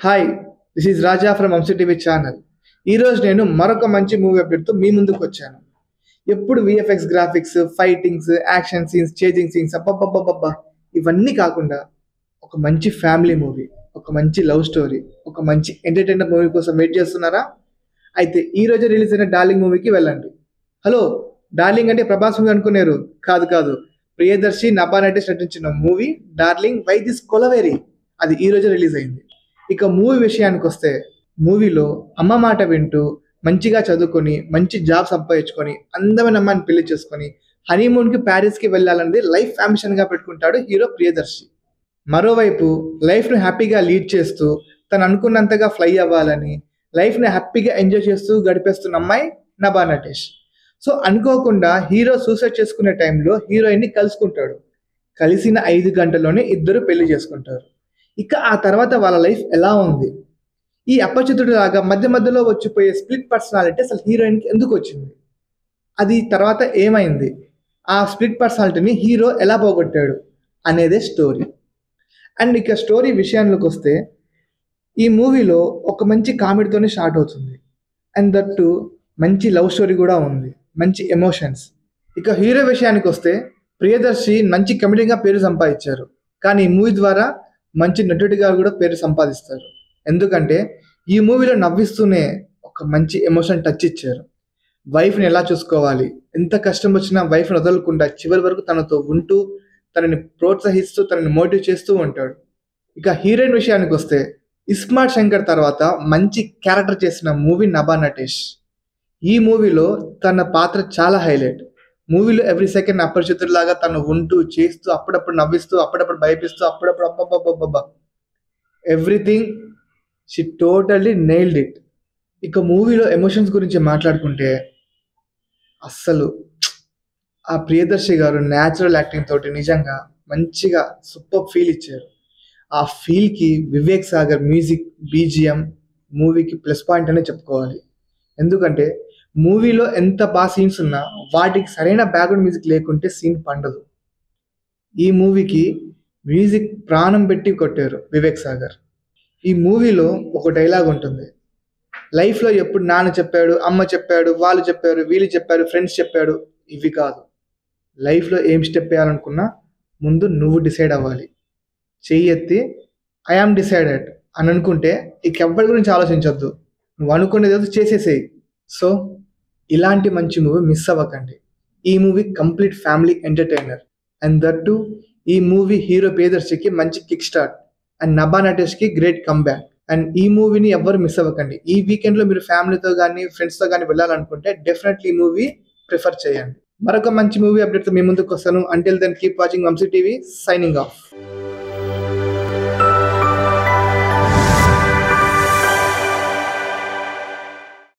Hi, this is Raja from Vamshi TV channel. ఈరోజు నేను మరొక మంచి మూవీ అప్డేట్తో మీ ముందుకు వచ్చాను. ఎప్పుడు VFX graphics, fightings, action scenes, chasing scenes అబ్బబ్బబ్బబ్బబ్బా ఇవన్నీ కాకుండా ఒక మంచి ఫ్యామిలీ మూవీ, ఒక మంచి లవ్ స్టోరీ, ఒక మంచి ఎంటర్టైనర్ మూవీ కోసం వెయిట్ చేస్తున్నారా? అయితే ఈ రోజు రిలీజ్ అయిన డార్లింగ్ మూవీకి వెళ్ళండి. హలో, డార్లింగ్ అంటే ప్రభాస్ మూవీ అనుకున్నారు? కాదు కాదు, ప్రియదర్శి, నభా నటేష్ నటించిన movie darling why this Kolaveri, అది ఈ రోజు రిలీజ్ అయింది. ఇక మూవీ విషయానికి వస్తే, మూవీలో అమ్మ మాట వింటూ మంచిగా చదువుకొని మంచి జాబ్ సంపాదించుకొని అందమైన అమ్మాయిని పెళ్లి చేసుకొని హనీమూన్కి ప్యారిస్కి వెళ్ళాలన్నది లైఫ్ అంబిషన్గా పెట్టుకుంటాడు హీరో ప్రియదర్శి. మరోవైపు లైఫ్ను హ్యాపీగా లీడ్ చేస్తూ తను అనుకున్నంతగా ఫ్లై అవ్వాలని లైఫ్ని హ్యాపీగా ఎంజాయ్ చేస్తూ గడిపేస్తున్న అమ్మాయి నభా నటేష్. సో అనుకోకుండా హీరో సూసైడ్ చేసుకునే టైంలో హీరోయిన్ని కలుసుకుంటాడు. కలిసిన 5 గంటల్లోనే ఇద్దరు పెళ్లి చేసుకుంటారు. ఇక ఆ తర్వాత వాళ్ళ లైఫ్ ఎలా ఉంది? ఈ అపరిచితుడు లాగా మధ్య మధ్యలో వచ్చిపోయే స్ప్లిట్ పర్సనాలిటీ అసలు హీరోయిన్కి ఎందుకు వచ్చింది? అది తర్వాత ఏమైంది? ఆ స్ప్లిట్ పర్సనాలిటీని హీరో ఎలా పోగొట్టాడు అనేదే స్టోరీ. అండ్ ఇక స్టోరీ విషయానికి వస్తే, ఈ మూవీలో ఒక మంచి కామెడీతోనే స్టార్ట్ అవుతుంది. అండ్ దట్టు మంచి లవ్ స్టోరీ కూడా ఉంది, మంచి ఎమోషన్స్. ఇక హీరో విషయానికి వస్తే, ప్రియదర్శి మంచి కమెడీగా పేరు సంపాదించారు. కానీ ఈ మూవీ ద్వారా మంచి నటుడిగా కూడా పేరు సంపాదిస్తారు. ఎందుకంటే ఈ మూవీలో నవ్విస్తూనే ఒక మంచి ఎమోషన్ టచ్ ఇచ్చారు. వైఫ్ని ఎలా చూసుకోవాలి, ఎంత కష్టం వచ్చినా వైఫ్ని వదలకుండా చివరి వరకు తనతో ఉంటూ తనని ప్రోత్సహిస్తూ తనని మోటివ్ చేస్తూ ఉంటాడు. ఇక హీరోయిన్ విషయానికి వస్తే, ఇస్మార్ట్ శంకర్ తర్వాత మంచి క్యారెక్టర్ చేసిన మూవీ నభా నటేష్. ఈ మూవీలో తన పాత్ర చాలా హైలైట్. మూవీలో ఎవ్రీ సెకండ్ అపరిచితుడిలాగా తను ఉంటూ చేస్తూ అప్పుడప్పుడు నవ్విస్తూ అప్పుడప్పుడు భయపిస్తూ అప్పుడప్పుడు అబ్బబ్బబ్బబ్బబ్బా everything she totally nailed it. ఇక మూవీలో ఎమోషన్స్ గురించి మాట్లాడుకుంటే, అస్సలు ఆ ప్రియదర్శి గారు న్యాచురల్ యాక్టింగ్ తోటి నిజంగా మంచిగా సూపర్ ఫీల్ ఇచ్చారు. ఆ ఫీల్కి వివేక్ సాగర్ మ్యూజిక్, బీజిఎం మూవీకి ప్లస్ పాయింట్ అనే చెప్పుకోవాలి. ఎందుకంటే మూవీలో ఎంత బాగా సీన్స్ ఉన్నా వాటికి సరైన బ్యాక్గ్రౌండ్ మ్యూజిక్ లేకుంటే సీన్ పండదు. ఈ మూవీకి మ్యూజిక్ ప్రాణం పెట్టి కొట్టారు వివేక్ సాగర్. ఈ మూవీలో ఒక డైలాగ్ ఉంటుంది, లైఫ్లో ఎప్పుడు నాన్న చెప్పాడు, అమ్మ చెప్పాడు, వాళ్ళు చెప్పారు, వీళ్ళు చెప్పారు, ఫ్రెండ్స్ చెప్పాడు, ఇవి కాదు. లైఫ్లో ఏం స్టెప్ వేయాలనుకున్నా ముందు నువ్వు డిసైడ్ అవ్వాలి. చెయ్యి ఎత్తి ఐఆమ్ డిసైడెడ్ అని అనుకుంటే ఇక ఎవ్వరి గురించి ఆలోచించొద్దు, నువ్వు అనుకునేది ఏదో చేసేసేయి. సో ఇలాంటి మంచి మూవీ మిస్ అవ్వకండి. ఈ movie complete family entertainer. And that ఈ మూవీ హీరో ప్రియదర్శికి మంచి కిక్ స్టార్ట్ అండ్ నభా నటేష్కి గ్రేట్ కమ్బ్యాక్. అండ్ ఈ మూవీని ఎవ్వరు మిస్ అవ్వకండి. ఈ వీకెండ్లో మీరు ఫ్యామిలీతో కానీ ఫ్రెండ్స్తో కానీ వెళ్ళాలనుకుంటే డెఫినెట్లీ ఈ మూవీ ప్రిఫర్ చేయండి. మరొక మంచి మూవీ అప్డేట్తో మీ ముందుకు వస్తాను. Until then keep watching Vamshi TV. Signing of.